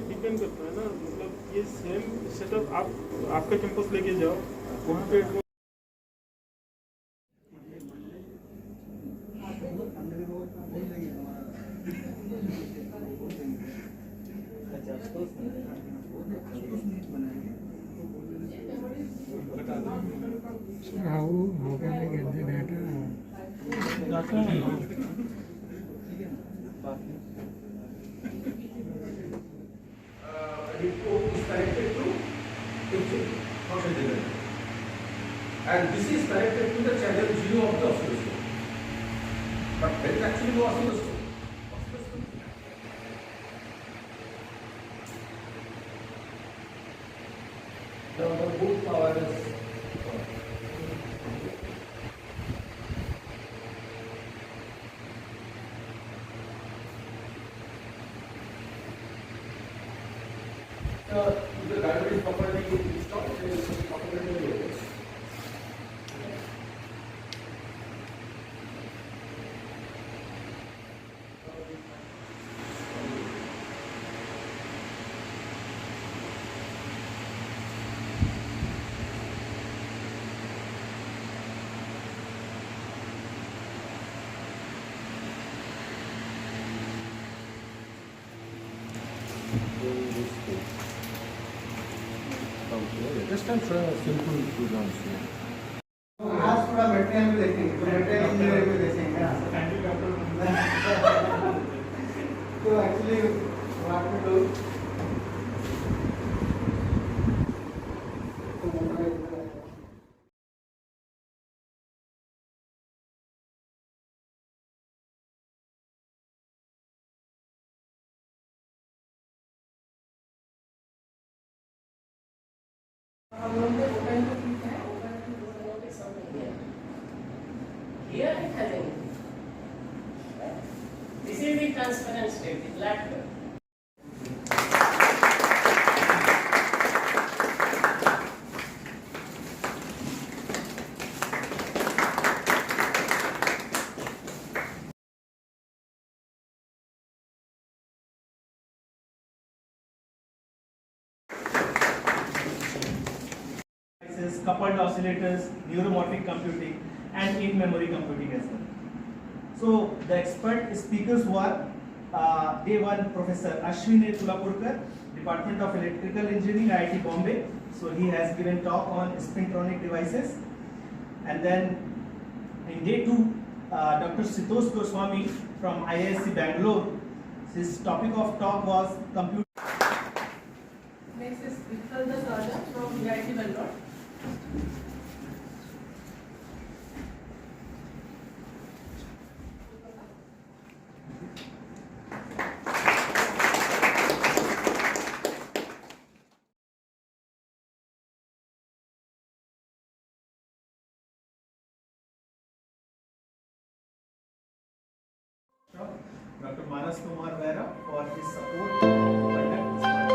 Depend करता है ना, मतलब ये सेम सेटअप आप आपका कैंपस लेके जाओ वहाँ पे is connected to function generator, and this is connected to the channel 0 of the oscilloscope. But there is actually no oscilloscope. The boot power is the diamond is properly installed, it is properly loaded. Just I'm showing a simple program here. आज थोड़ा बैठने में देखेंगे, तो बैठने engineer में देखेंगे। तो एक्चुअली व्हाट वी डू हम लोग ने ओपन को ठीक है, ओपन की दोनों के सब हो गया। Here it has an increase. Right? This is the transparent state, the black curve. Coupled oscillators, neuromorphic computing, and in-memory computing as well. So the expert speakers were day one Professor Ashwin Tulapurkar, Department of Electrical Engineering, IIT Bombay. So he has given talk on spintronic devices. And then in day two, Dr. Sitosh Goswami from IISc Bangalore. His topic of talk was computer. Next is Vikral Raja from IIT Bangalore. Dr. Manas Kumar Vera for his support to conduct this.